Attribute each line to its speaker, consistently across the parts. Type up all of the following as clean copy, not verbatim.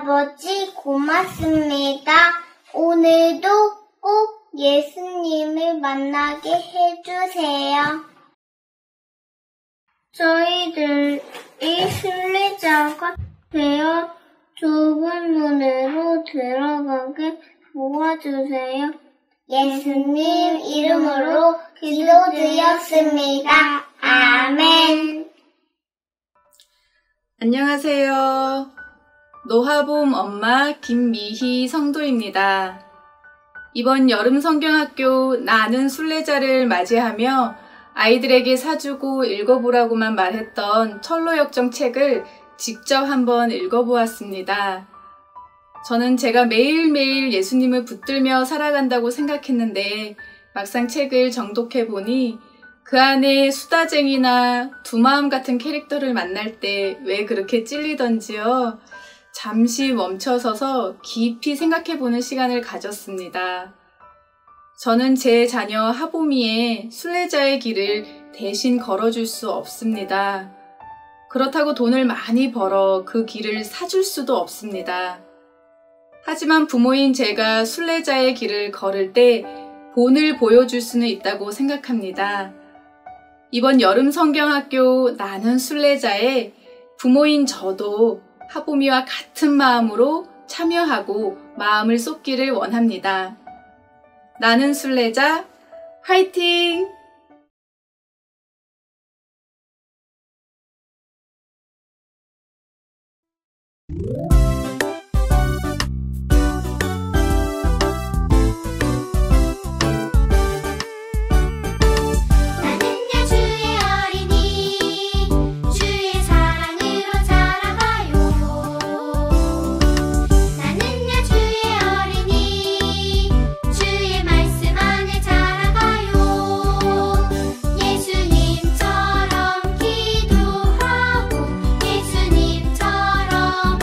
Speaker 1: 아버지 고맙습니다. 오늘도 꼭 예수님을 만나게 해주세요. 저희들이 순례자가 되어 좁은 문으로 들어가게 도와주세요. 예수님 이름으로 기도드렸습니다. 아멘.
Speaker 2: 안녕하세요. 노하봄 엄마 김미희 성도입니다. 이번 여름 성경학교 나는 순례자를 맞이하며 아이들에게 사주고 읽어보라고만 말했던 철로역정 책을 직접 한번 읽어보았습니다. 저는 제가 매일매일 예수님을 붙들며 살아간다고 생각했는데 막상 책을 정독해보니 그 안에 수다쟁이나 두마음 같은 캐릭터를 만날 때 왜 그렇게 찔리던지요. 잠시 멈춰서서 깊이 생각해보는 시간을 가졌습니다. 저는 제 자녀 하보미의 순례자의 길을 대신 걸어줄 수 없습니다. 그렇다고 돈을 많이 벌어 그 길을 사줄 수도 없습니다. 하지만 부모인 제가 순례자의 길을 걸을 때 본을 보여줄 수는 있다고 생각합니다. 이번 여름 성경학교 나는 순례자에 부모인 저도 하보미와 같은 마음으로 참여하고 마음을 쏟기를 원합니다. 나는 순례자 화이팅!
Speaker 3: 예수님처럼 기도하고 예수님처럼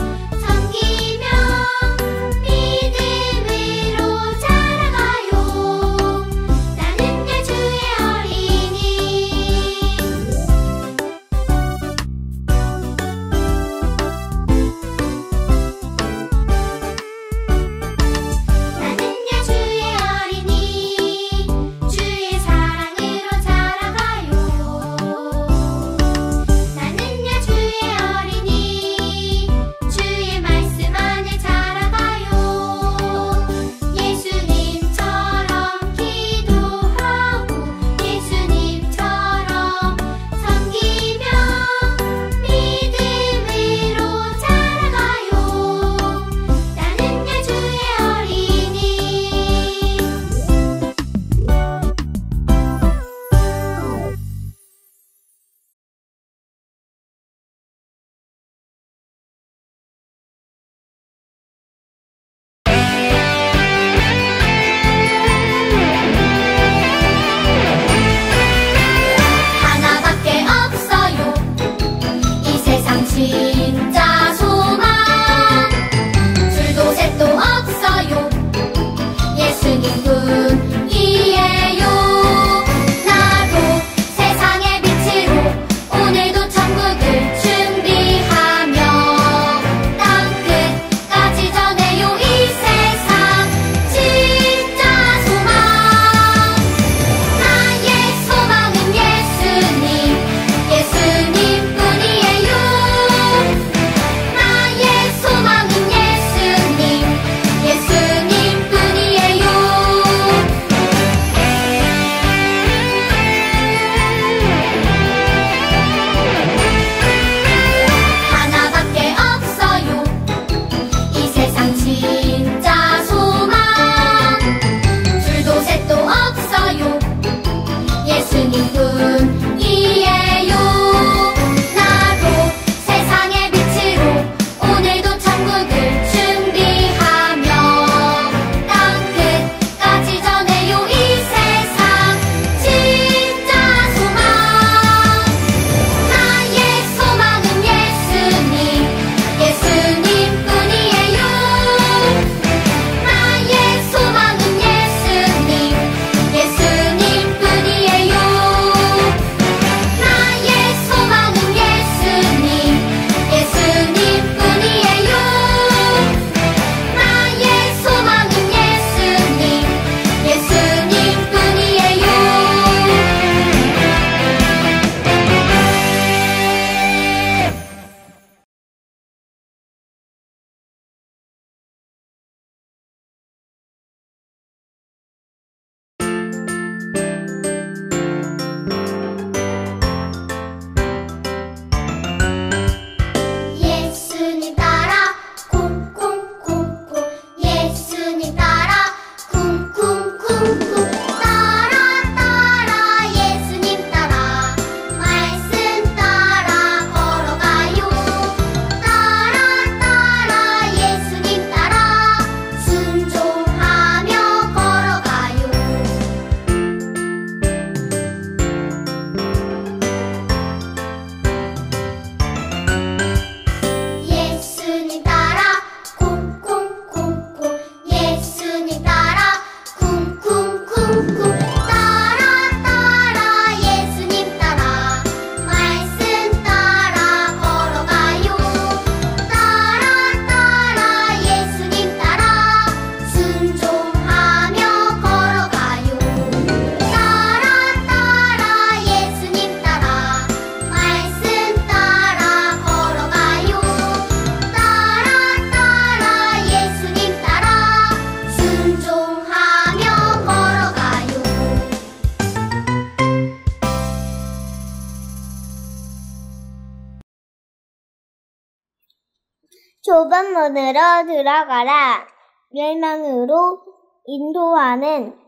Speaker 1: 좁은 문으로 들어가라. 멸망으로 인도하는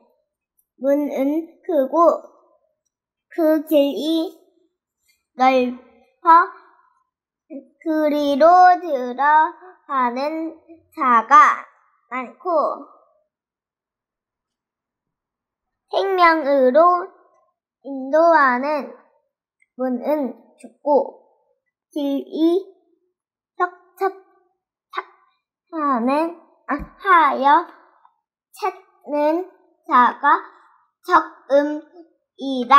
Speaker 1: 문은 크고 그 길이 넓어 그리로 들어가는 자가 많고 생명으로 인도하는 문은 좁고 길이 하여 찾는 자가 적음이다.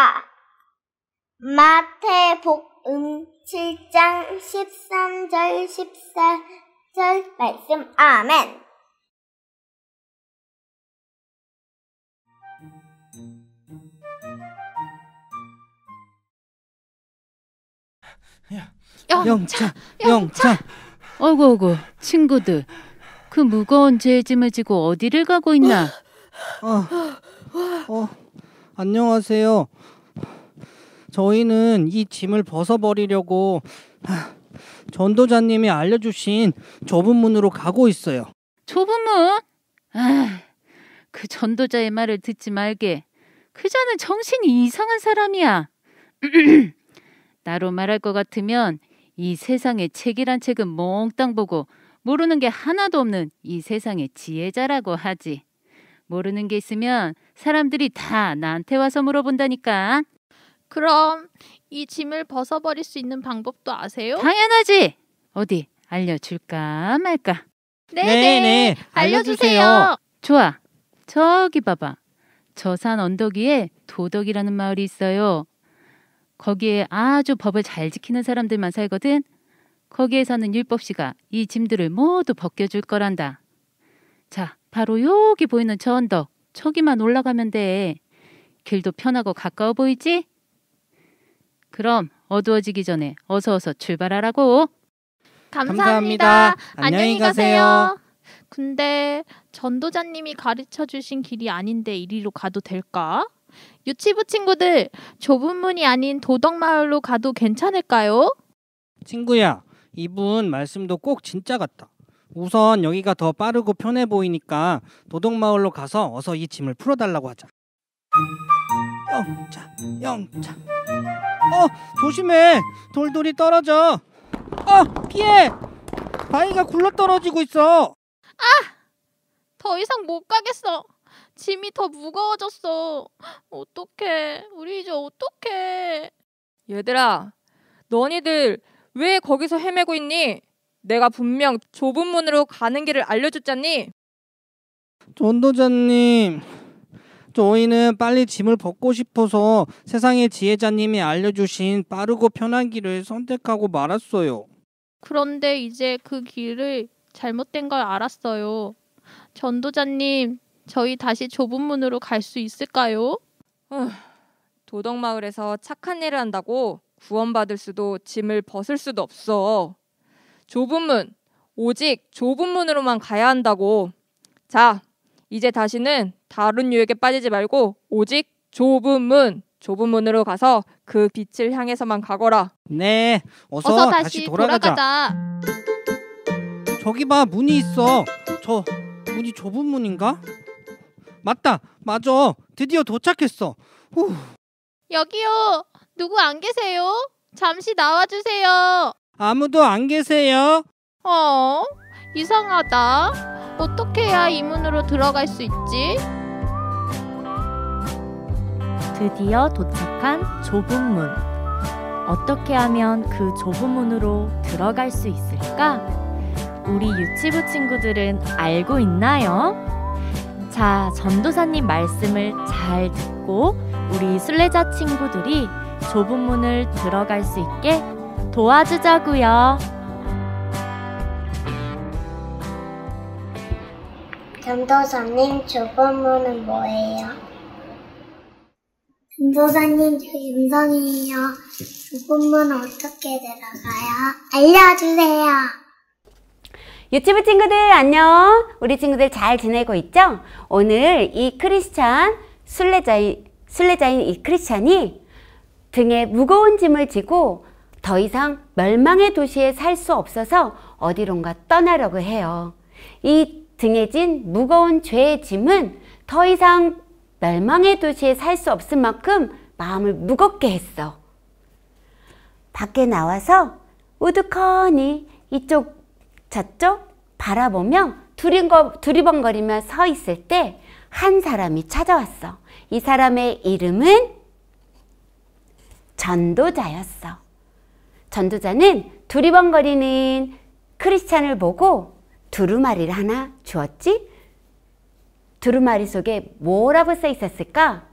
Speaker 1: 마태복음 7장 13절 14절 말씀. 아멘.
Speaker 3: 영차.
Speaker 4: 어구, 친구들. 그 무거운 재짐을 지고 어디를 가고 있나?
Speaker 3: 안녕하세요. 저희는 이 짐을 벗어버리려고 전도자님이 알려주신 좁은 문으로 가고 있어요.
Speaker 4: 좁은 문? 그 전도자의 말을 듣지 말게. 그자는 정신이 이상한 사람이야. 나로 말할 것 같으면 이 세상의 책이란 책은 몽땅 보고 모르는 게 하나도 없는 이 세상의 지혜자라고 하지. 모르는 게 있으면 사람들이 다 나한테 와서 물어본다니까.
Speaker 5: 그럼 이 짐을 벗어버릴 수 있는 방법도 아세요?
Speaker 4: 당연하지. 어디 알려줄까 말까?
Speaker 5: 네네. 알려주세요.
Speaker 4: 좋아. 저기 봐봐. 저 산 언덕 위에 도덕이라는 마을이 있어요. 거기에 아주 법을 잘 지키는 사람들만 살거든. 거기에 사는 율법씨가 이 짐들을 모두 벗겨줄 거란다. 자, 바로 여기 보이는 저 언덕. 저기만 올라가면 돼. 길도 편하고 가까워 보이지? 그럼 어두워지기 전에 어서 출발하라고.
Speaker 5: 감사합니다.
Speaker 3: 안녕히 가세요.
Speaker 5: 근데 전도자님이 가르쳐주신 길이 아닌데 이리로 가도 될까? 유치부 친구들, 좁은 문이 아닌 도덕마을로 가도 괜찮을까요?
Speaker 3: 친구야, 이분 말씀도 꼭 진짜 같다. 우선 여기가 더 빠르고 편해 보이니까 도덕마을로 가서 어서 이 짐을 풀어달라고 하자. 영차. 조심해. 돌돌이 떨어져. 피해. 바위가 굴러떨어지고 있어.
Speaker 5: 더 이상 못 가겠어. 짐이 더 무거워졌어. 어떡해. 우리 이제 어떡해.
Speaker 6: 얘들아, 너희들 왜 거기서 헤매고 있니? 내가 분명 좁은 문으로 가는 길을 알려줬잖니?
Speaker 3: 전도자님, 저희는 빨리 짐을 벗고 싶어서 세상의 지혜자님이 알려주신 빠르고 편한 길을 선택하고 말았어요.
Speaker 5: 그런데 이제 그 길을 잘못된 걸 알았어요. 전도자님, 저희 다시 좁은 문으로 갈 수 있을까요?
Speaker 6: 도덕마을에서 착한 일을 한다고 구원받을 수도 짐을 벗을 수도 없어. 좁은 문, 오직 좁은 문으로만 가야 한다고. 자, 이제 다시는 다른 유혹에 빠지지 말고 오직 좁은 문으로 가서 그 빛을 향해서만 가거라.
Speaker 3: 네, 어서 다시 돌아가자. 저기 봐, 문이 있어. 저 문이 좁은 문인가? 맞다, 맞아. 드디어 도착했어. 후.
Speaker 5: 여기요. 누구 안 계세요? 잠시 나와주세요.
Speaker 3: 아무도 안 계세요?
Speaker 5: 이상하다. 어떻게 해야 이 문으로 들어갈 수 있지?
Speaker 7: 드디어 도착한 좁은 문. 어떻게 하면 그 좁은 문으로 들어갈 수 있을까? 우리 유치부 친구들은 알고 있나요? 자, 전도사님 말씀을 잘 듣고 우리 순례자 친구들이 좁은 문을 들어갈 수 있게 도와주자고요.
Speaker 1: 전도사님, 좁은 문은 뭐예요? 전도사님, 저 윤성이에요. 좁은 문은 어떻게 들어가요? 알려주세요.
Speaker 8: 유치부 친구들 안녕. 우리 친구들 잘 지내고 있죠? 오늘 이 크리스찬 순례자인 이 크리스찬이 등에 무거운 짐을 지고 더 이상 멸망의 도시에 살 수 없어서 어디론가 떠나려고 해요. 이 등에 진 무거운 죄의 짐은 더 이상 멸망의 도시에 살 수 없을 만큼 마음을 무겁게 했어. 밖에 나와서 우두커니 이쪽 저쪽 바라보며 두리번거리며 서 있을 때 한 사람이 찾아왔어. 이 사람의 이름은 전도자였어. 전도자는 두리번거리는 크리스찬을 보고 두루마리를 하나 주었지? 두루마리 속에 뭐라고 써 있었을까?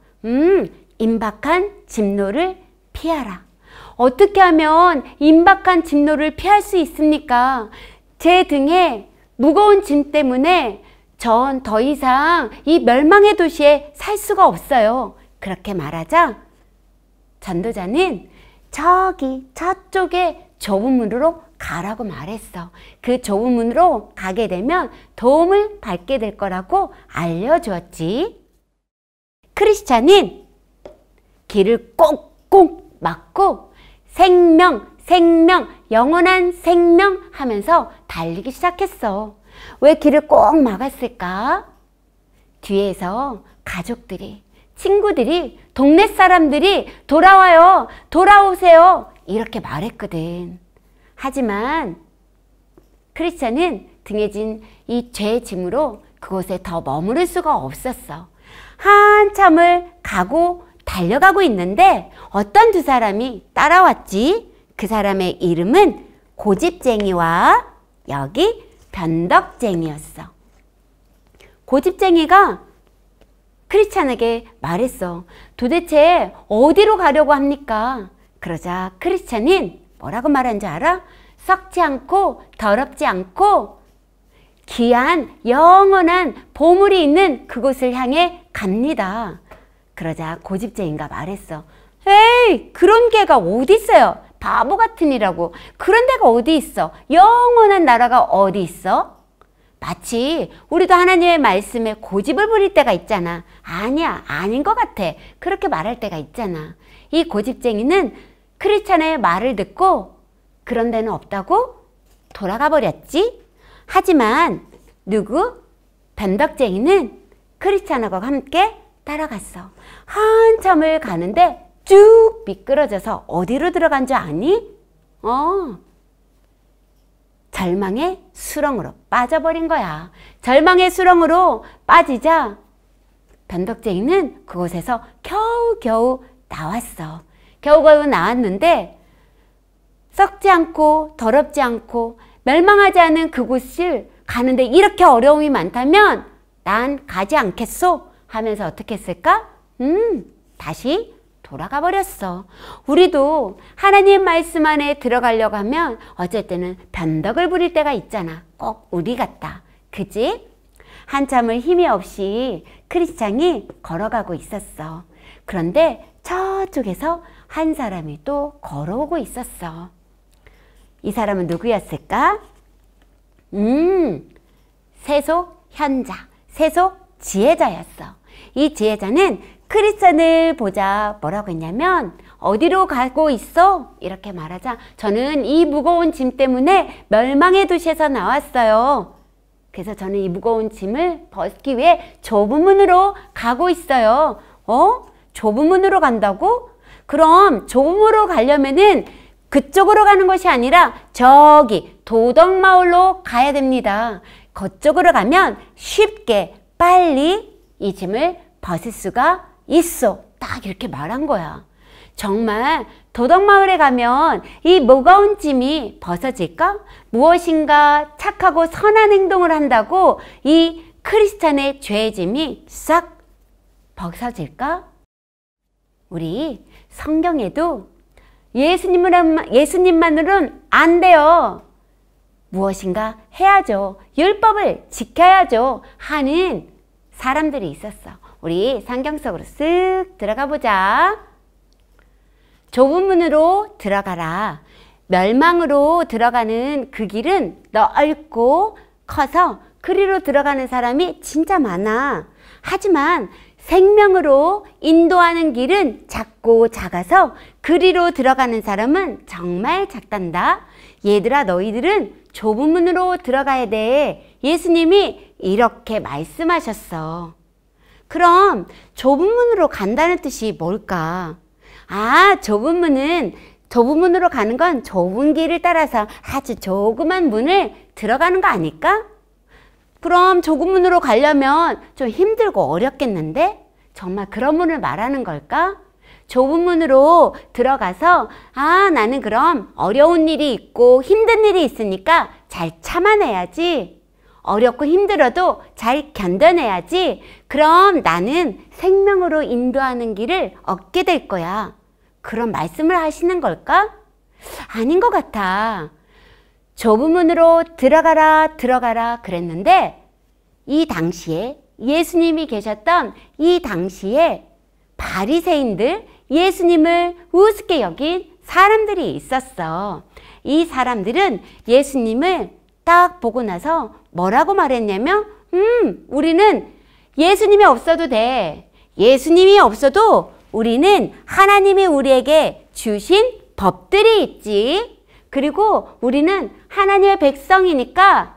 Speaker 8: 임박한 진노를 피하라. 어떻게 하면 임박한 진노를 피할 수 있습니까? 제 등에 무거운 짐 때문에 전 더 이상 이 멸망의 도시에 살 수가 없어요. 그렇게 말하자 전도자는 저기 저쪽에 좁은 문으로 가라고 말했어. 그 좁은 문으로 가게 되면 도움을 받게 될 거라고 알려주었지. 크리스찬은 길을 꼭꼭 막고 생명, 생명, 영원한 생명 하면서 달리기 시작했어. 왜 길을 꼭 막았을까? 뒤에서 가족들이, 친구들이, 동네 사람들이 돌아와요, 돌아오세요 이렇게 말했거든. 하지만 크리스찬은 등에 진 이 죄의 짐으로 그곳에 더 머무를 수가 없었어. 한참을 가고 달려가고 있는데 어떤 두 사람이 따라왔지. 그 사람의 이름은 고집쟁이와 여기 변덕쟁이였어. 고집쟁이가 크리스찬에게 말했어. 도대체 어디로 가려고 합니까? 그러자 크리스찬은 뭐라고 말한 줄 알아? 썩지 않고 더럽지 않고 귀한 영원한 보물이 있는 그곳을 향해 갑니다. 그러자 고집쟁이가 말했어. 에이, 그런 게가 어디 있어요? 바보 같으니라고. 그런 데가 어디 있어? 영원한 나라가 어디 있어? 마치 우리도 하나님의 말씀에 고집을 부릴 때가 있잖아. 아니야, 아닌 것 같아. 그렇게 말할 때가 있잖아. 이 고집쟁이는 크리스찬의 말을 듣고 그런 데는 없다고 돌아가 버렸지. 하지만 누구? 변덕쟁이는 크리스찬하고 함께 따라갔어. 한참을 가는데 쭉 미끄러져서 어디로 들어간 줄 아니? 절망의 수렁으로 빠져버린 거야. 절망의 수렁으로 빠지자 변덕쟁이는 그곳에서 겨우겨우 나왔어. 겨우겨우 나왔는데 썩지 않고 더럽지 않고 멸망하지 않은 그곳을 가는데 이렇게 어려움이 많다면 난 가지 않겠소 하면서 어떻게 했을까? 다시 돌아가 버렸어. 우리도 하나님 말씀 안에 들어가려고 하면 어쩔 때는 변덕을 부릴 때가 있잖아. 꼭 우리 같다. 그지? 한참을 힘이 없이 크리스찬이 걸어가고 있었어. 그런데 저쪽에서 한 사람이 또 걸어오고 있었어. 이 사람은 누구였을까? 세속 현자, 세속 지혜자였어. 이 지혜자는 크리스찬을 보자 뭐라고 했냐면 어디로 가고 있어? 이렇게 말하자 저는 이 무거운 짐 때문에 멸망의 도시에서 나왔어요. 그래서 저는 이 무거운 짐을 벗기 위해 좁은 문으로 가고 있어요. 좁은 문으로 간다고? 그럼 좁은 문으로 가려면은 그쪽으로 가는 것이 아니라 저기 도덕마을로 가야 됩니다. 그쪽으로 가면 쉽게 빨리 이 짐을 벗을 수가 있어. 딱 이렇게 말한 거야. 정말 도덕마을에 가면 이 무거운 짐이 벗어질까? 무엇인가 착하고 선한 행동을 한다고 이 크리스찬의 죄의 짐이 싹 벗어질까? 우리 성경에도 예수님만으로는 안 돼요. 무엇인가 해야죠. 율법을 지켜야죠. 하는 사람들이 있었어. 우리 성경 속으로 쓱 들어가 보자. 좁은 문으로 들어가라. 멸망으로 들어가는 그 길은 넓고 커서 그리로 들어가는 사람이 진짜 많아. 하지만 생명으로 인도하는 길은 작고 작아서 그리로 들어가는 사람은 정말 작단다. 얘들아, 너희들은 좁은 문으로 들어가야 돼. 예수님이 이렇게 말씀하셨어. 그럼 좁은 문으로 간다는 뜻이 뭘까? 좁은 문으로 가는 건 좁은 길을 따라서 아주 조그만 문을 들어가는 거 아닐까? 그럼 좁은 문으로 가려면 좀 힘들고 어렵겠는데? 정말 그런 문을 말하는 걸까? 좁은 문으로 들어가서 나는 그럼 어려운 일이 있고 힘든 일이 있으니까 잘 참아내야지. 어렵고 힘들어도 잘 견뎌내야지. 그럼 나는 생명으로 인도하는 길을 얻게 될 거야. 그런 말씀을 하시는 걸까? 아닌 것 같아. 좁은 문으로 들어가라 그랬는데 이 당시에 예수님이 계셨던 이 당시에 바리새인들, 예수님을 우습게 여긴 사람들이 있었어. 이 사람들은 예수님을 딱 보고 나서 뭐라고 말했냐면 우리는 예수님이 없어도 돼. 예수님이 없어도 우리는 하나님이 우리에게 주신 법들이 있지. 그리고 우리는 하나님의 백성이니까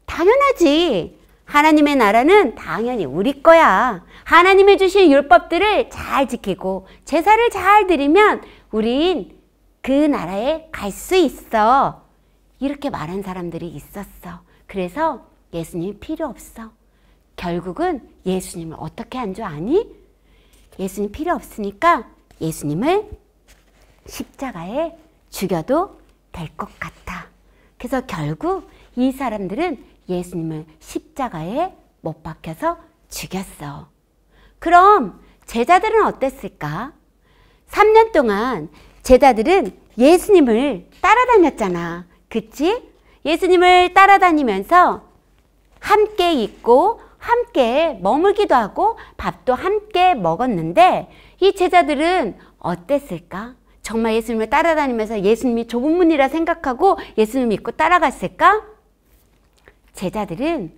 Speaker 8: 당연하지. 하나님의 나라는 당연히 우리 거야. 하나님이 주신 율법들을 잘 지키고 제사를 잘 드리면 우린 그 나라에 갈 수 있어. 이렇게 말한 사람들이 있었어. 그래서 예수님이 필요 없어. 결국은 예수님을 어떻게 한 줄 아니? 예수님 필요 없으니까 예수님을 십자가에 죽여도 될 것 같아. 그래서 결국 이 사람들은 예수님을 십자가에 못 박혀서 죽였어. 그럼 제자들은 어땠을까? 3년 동안 제자들은 예수님을 따라다녔잖아. 그치? 예수님을 따라다니면서 함께 있고 함께 머물기도 하고 밥도 함께 먹었는데 이 제자들은 어땠을까? 정말 예수님을 따라다니면서 예수님이 좁은 문이라 생각하고 예수님 믿고 따라갔을까? 제자들은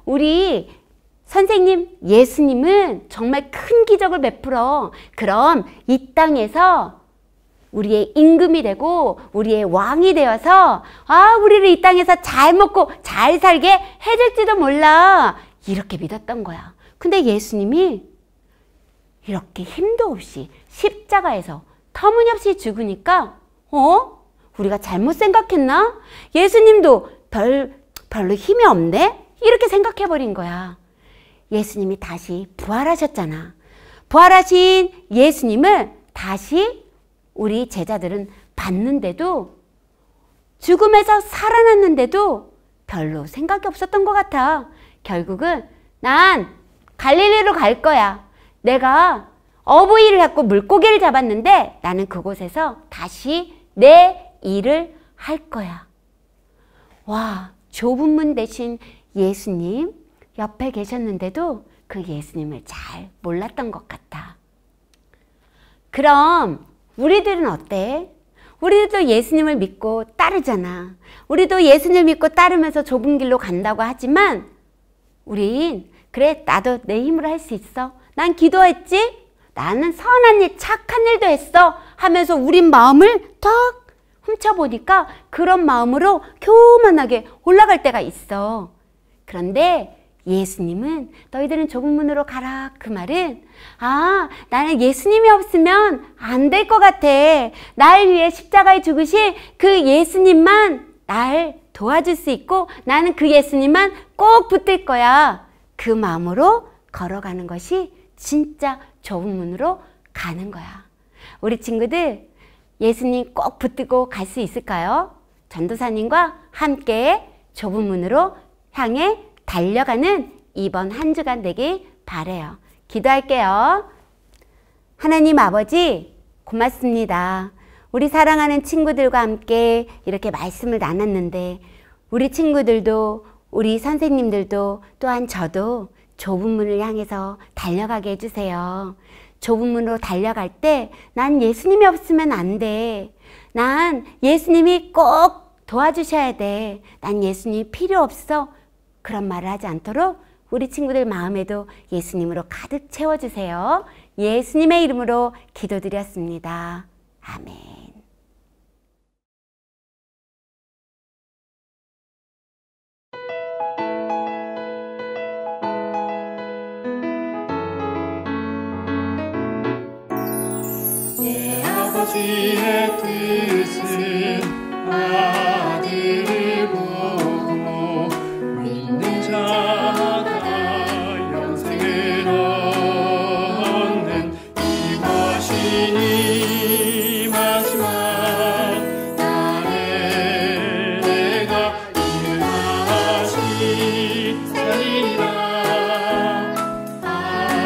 Speaker 8: 우리 선생님 예수님은 정말 큰 기적을 베풀어. 그럼 이 땅에서 우리의 임금이 되고 우리의 왕이 되어서 우리를 이 땅에서 잘 먹고 잘 살게 해줄지도 몰라. 이렇게 믿었던 거야. 근데 예수님이 이렇게 힘도 없이 십자가에서 터무니없이 죽으니까 우리가 잘못 생각했나? 예수님도 별로 힘이 없네? 이렇게 생각해버린 거야. 예수님이 다시 부활하셨잖아. 부활하신 예수님을 다시 우리 제자들은 봤는데도, 죽음에서 살아났는데도 별로 생각이 없었던 것 같아. 결국은 난 갈릴리로 갈 거야. 내가 어부일을 했고 물고기를 잡았는데 나는 그곳에서 다시 내 일을 할 거야. 와, 좁은 문 대신 예수님 옆에 계셨는데도 그 예수님을 잘 몰랐던 것 같아. 그럼 우리들은 어때? 우리도 예수님을 믿고 따르잖아. 우리도 예수님을 믿고 따르면서 좁은 길로 간다고 하지만 우린 그래, 나도 내 힘으로 할 수 있어. 난 기도했지? 나는 선한 일, 착한 일도 했어. 하면서 우린 마음을 탁 훔쳐보니까 그런 마음으로 교만하게 올라갈 때가 있어. 그런데 예수님은 너희들은 좁은 문으로 가라. 그 말은 나는 예수님이 없으면 안 될 것 같아. 날 위해 십자가에 죽으신 그 예수님만 날 도와줄 수 있고 나는 그 예수님만 꼭 붙들 거야. 그 마음으로 걸어가는 것이 진짜 좁은 문으로 가는 거야. 우리 친구들 예수님 꼭 붙들고 갈 수 있을까요? 전도사님과 함께 좁은 문으로 향해 달려가는 이번 한 주간 되길 바라요. 기도할게요. 하나님 아버지, 고맙습니다. 우리 사랑하는 친구들과 함께 이렇게 말씀을 나눴는데 우리 친구들도 우리 선생님들도 또한 저도 좁은 문을 향해서 달려가게 해주세요. 좁은 문으로 달려갈 때 난 예수님이 없으면 안 돼. 난 예수님이 꼭 도와주셔야 돼. 난 예수님이 필요 없어. 그런 말을 하지 않도록 우리 친구들 마음에도 예수님으로 가득 채워주세요. 예수님의 이름으로 기도드렸습니다. 아멘.
Speaker 9: 내 아버지의 뜻은 아들을 보고 믿는 자가 영생을 얻는 이것이니 마지막 날에 내가 다시 살리리라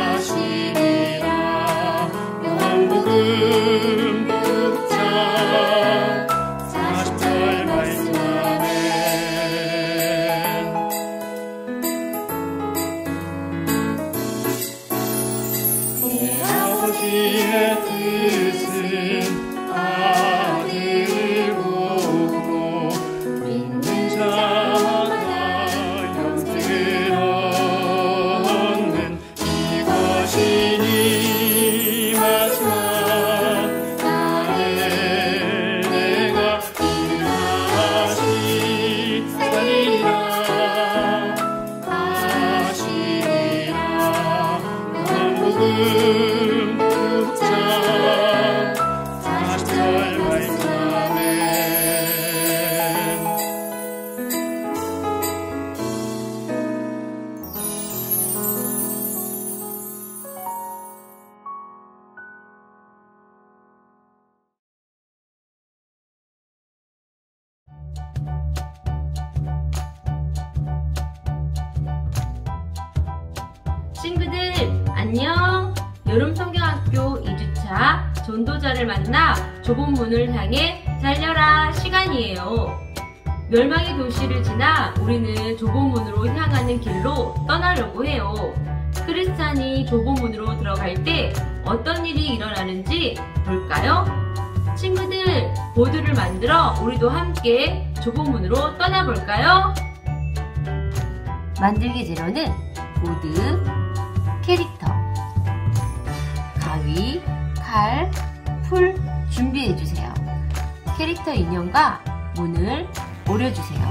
Speaker 9: 하시니라. 요한복음 6장 40절 말씀. 내 아버지의 뜻은 아들을 보고 믿는 자가 영생을 얻는 이것이니 마지막 날에 내가 다시 살리리라 하시니라. 요한복음 6장 40절 말씀. 아멘.
Speaker 10: 친구들 안녕. 여름성경학교 2주차 전도자를 만나 좁은 문을 향해 달려라 시간이에요. 멸망의 도시를 지나 우리는 좁은 문으로 향하는 길로 떠나려고 해요. 크리스찬이 좁은 문으로 들어갈 때 어떤 일이 일어나는지 볼까요? 친구들 보드를 만들어 우리도 함께 좁은 문으로 떠나볼까요? 만들기 재료는 보드, 캐릭터, 가위, 칼, 풀 준비해주세요. 캐릭터 인형과 문을 오려주세요.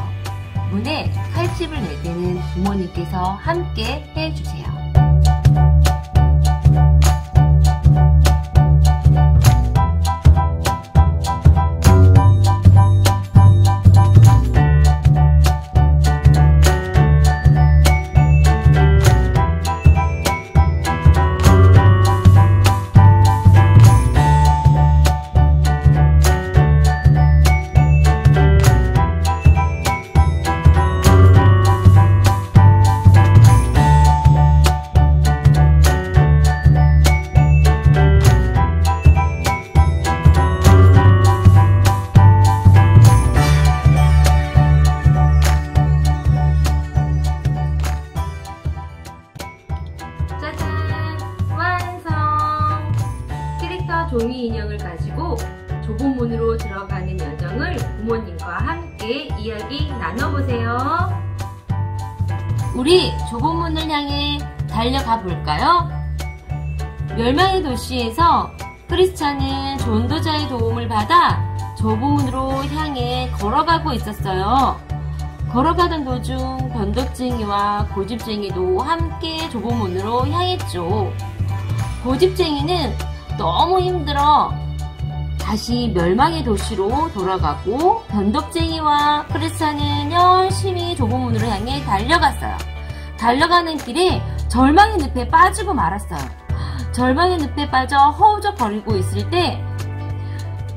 Speaker 10: 문에 칼집을 낼 때는 부모님께서 함께 해주세요. 종이 인형을 가지고 좁은 문으로 들어가는 여정을 부모님과 함께 이야기 나눠보세요. 우리 좁은 문을 향해 달려가 볼까요? 멸망의 도시에서 크리스찬은 전도자의 도움을 받아 좁은 문으로 향해 걸어가고 있었어요. 걸어가던 도중 변덕쟁이와 고집쟁이도 함께 좁은 문으로 향했죠. 고집쟁이는 너무 힘들어 다시 멸망의 도시로 돌아가고, 변덕쟁이와 크리스찬은 열심히 좁은 문으로 향해 달려갔어요. 달려가는 길에 절망의 늪에 빠지고 말았어요. 절망의 늪에 빠져 허우적거리고 있을 때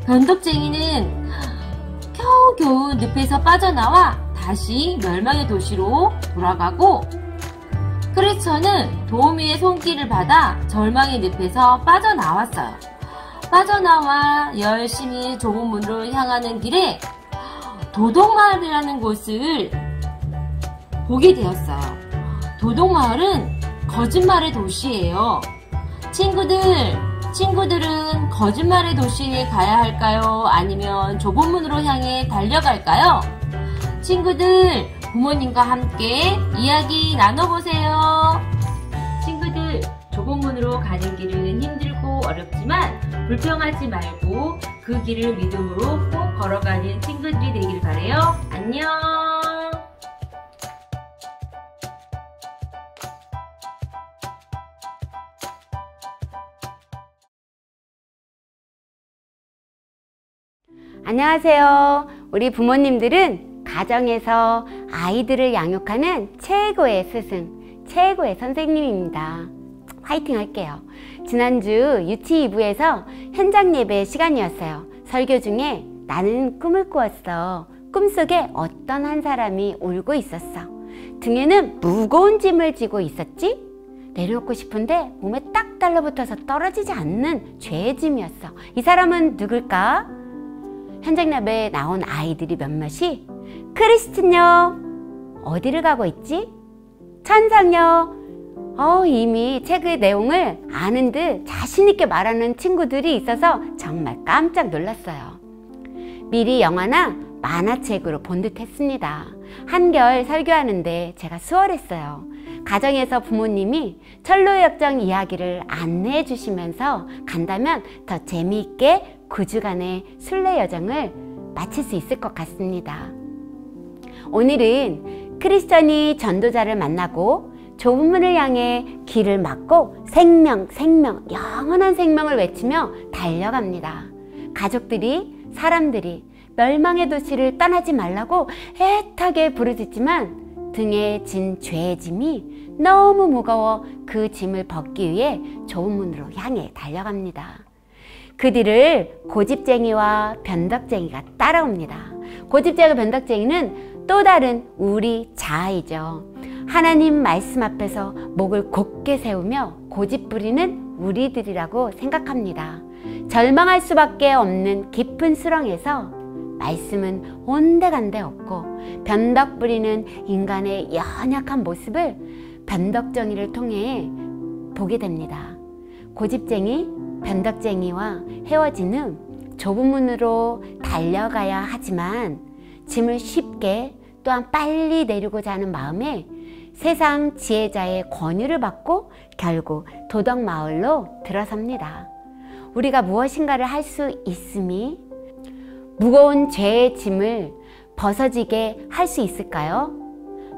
Speaker 10: 변덕쟁이는 겨우겨우 늪에서 빠져나와 다시 멸망의 도시로 돌아가고, 크리스찬은 도우미의 손길을 받아 절망의 늪에서 빠져나왔어요. 빠져나와 열심히 좁은 문으로 향하는 길에 도덕마을이라는 곳을 보게 되었어요. 도덕마을은 거짓말의 도시예요. 친구들은 거짓말의 도시에 가야 할까요? 아니면 좁은 문으로 향해 달려갈까요? 친구들, 부모님과 함께 이야기 나눠보세요. 친구들, 좁은 문으로 가는 길은 힘들고 어렵지만 불평하지 말고 그 길을 믿음으로 꼭 걸어가는 친구들이 되길 바라요. 안녕.
Speaker 8: 안녕하세요. 우리 부모님들은 가정에서 아이들을 양육하는 최고의 스승, 최고의 선생님입니다. 화이팅 할게요. 지난주 유치 2부에서 현장 예배 시간이었어요. 설교 중에 나는 꿈을 꾸었어. 꿈속에 어떤 한 사람이 울고 있었어. 등에는 무거운 짐을 지고 있었지? 내려놓고 싶은데 몸에 딱 달라붙어서 떨어지지 않는 죄의 짐이었어. 이 사람은 누굴까? 현장 예배에 나온 아이들이 몇몇이 크리스틴요, 어디를 가고 있지? 천상요. 이미 책의 내용을 아는 듯 자신 있게 말하는 친구들이 있어서 정말 깜짝 놀랐어요. 미리 영화나 만화책으로 본 듯 했습니다. 한결 설교하는데 제가 수월했어요. 가정에서 부모님이 철로의 역정 이야기를 안내해 주시면서 간다면 더 재미있게 9주간의 순례 여정을 마칠 수 있을 것 같습니다. 오늘은 크리스천이 전도자를 만나고 좁은 문을 향해 길을 막고 생명, 영원한 생명을 외치며 달려갑니다. 가족들이, 사람들이 멸망의 도시를 떠나지 말라고 애타게 부르짖지만 등에 진 죄의 짐이 너무 무거워 그 짐을 벗기 위해 좁은 문으로 향해 달려갑니다. 그 뒤를 고집쟁이와 변덕쟁이가 따라옵니다. 고집쟁이와 변덕쟁이는 또 다른 우리 자아이죠. 하나님 말씀 앞에서 목을 곧게 세우며 고집 부리는 우리들이라고 생각합니다. 절망할 수밖에 없는 깊은 수렁에서 말씀은 온데간데 없고 변덕 부리는 인간의 연약한 모습을 변덕쟁이를 통해 보게 됩니다. 고집쟁이, 변덕쟁이와 헤어진 후 좁은 문으로 달려가야 하지만 짐을 쉽게 또한 빨리 내리고자 하는 마음에 세상 지혜자의 권유를 받고 결국 도덕마을로 들어섭니다. 우리가 무엇인가를 할 수 있음이 무거운 죄의 짐을 벗어지게 할 수 있을까요?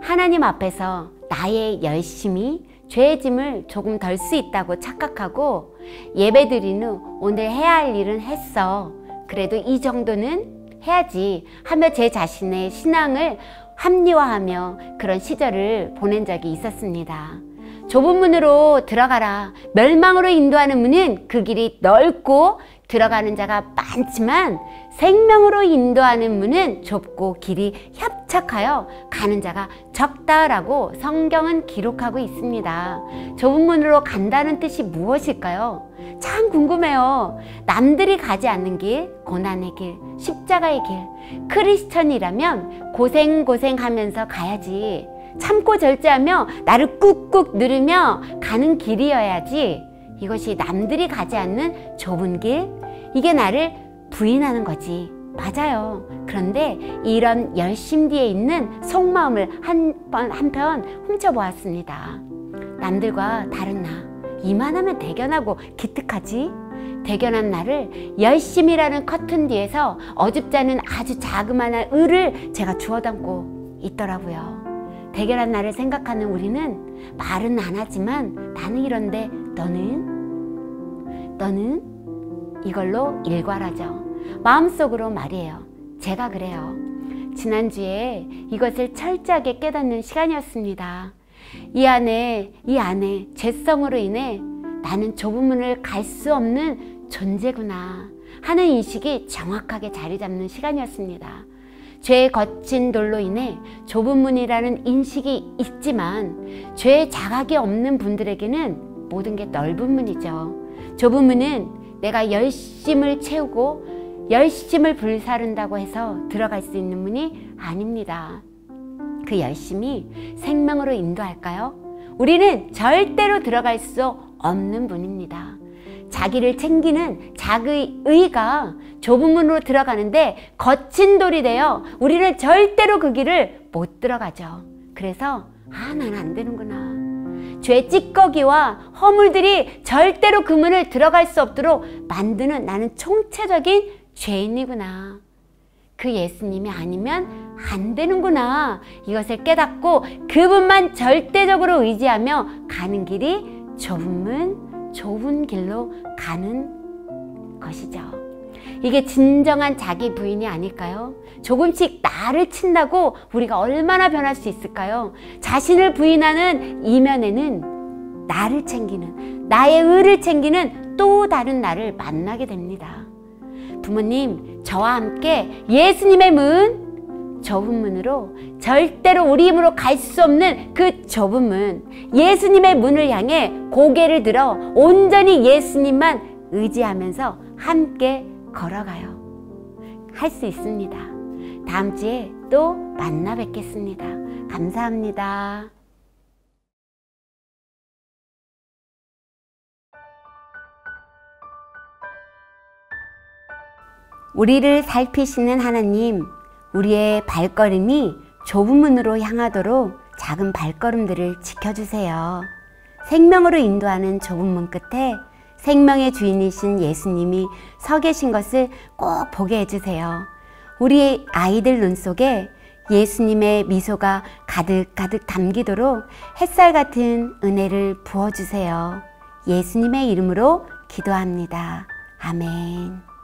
Speaker 8: 하나님 앞에서 나의 열심이 죄의 짐을 조금 덜 수 있다고 착각하고 예배드린 후 오늘 해야 할 일은 했어. 그래도 이 정도는 해야지 하며 제 자신의 신앙을 합리화하며 그런 시절을 보낸 적이 있었습니다. 좁은 문으로 들어가라. 멸망으로 인도하는 문은 그 길이 넓고 들어가는 자가 많지만 생명으로 인도하는 문은 좁고 길이 협착하여 가는 자가 적다라고 성경은 기록하고 있습니다. 좁은 문으로 간다는 뜻이 무엇일까요? 참 궁금해요. 남들이 가지 않는 길, 고난의 길, 십자가의 길. 크리스천이라면 고생하면서 가야지. 참고 절제하며 나를 꾹꾹 누르며 가는 길이어야지. 이것이 남들이 가지 않는 좁은 길, 이게 나를 부인하는 거지. 맞아요. 그런데 이런 열심 뒤에 있는 속마음을 한편 훔쳐보았습니다. 남들과 다른 나, 이만하면 대견하고 기특하지? 대견한 나를 열심이라는 커튼 뒤에서 어줍지 않은 아주 자그마한 을을 제가 주워 담고 있더라고요. 대견한 나를 생각하는 우리는 말은 안 하지만 나는 이런데 너는 이걸로 일괄하죠. 마음속으로 말이에요. 제가 그래요. 지난주에 이것을 철저하게 깨닫는 시간이었습니다. 이 안에 죄성으로 인해 나는 좁은 문을 갈 수 없는 존재구나 하는 인식이 정확하게 자리 잡는 시간이었습니다. 죄의 거친 돌로 인해 좁은 문이라는 인식이 있지만 죄의 자각이 없는 분들에게는 모든 게 넓은 문이죠. 좁은 문은 내가 열심을 채우고 열심을 불사른다고 해서 들어갈 수 있는 문이 아닙니다. 그 열심이 생명으로 인도할까요? 우리는 절대로 들어갈 수 없는 문입니다. 자기를 챙기는 자기의 의가 좁은 문으로 들어가는데 거친 돌이 되어 우리는 절대로 그 길을 못 들어가죠. 그래서 난 안 되는구나. 죄 찌꺼기와 허물들이 절대로 그 문을 들어갈 수 없도록 만드는 나는 총체적인 죄인이구나. 그 예수님이 아니면 안 되는구나. 이것을 깨닫고 그분만 절대적으로 의지하며 가는 길이 좁은 문, 좁은 길로 가는 것이죠. 이게 진정한 자기 부인이 아닐까요? 조금씩 나를 친다고 우리가 얼마나 변할 수 있을까요? 자신을 부인하는 이면에는 나를 챙기는, 나의 의를 챙기는 또 다른 나를 만나게 됩니다. 부모님, 저와 함께 예수님의 문, 좁은 문으로, 절대로 우리 힘으로 갈 수 없는 그 좁은 문, 예수님의 문을 향해 고개를 들어 온전히 예수님만 의지하면서 함께 걸어가요. 할 수 있습니다. 다음 주에 또 만나 뵙겠습니다. 감사합니다. 우리를 살피시는 하나님, 우리의 발걸음이 좁은 문으로 향하도록 작은 발걸음들을 지켜주세요. 생명으로 인도하는 좁은 문 끝에 생명의 주인이신 예수님이 서 계신 것을 꼭 보게 해주세요. 우리 아이들 눈 속에 예수님의 미소가 가득가득 담기도록 햇살 같은 은혜를 부어주세요. 예수님의 이름으로 기도합니다. 아멘.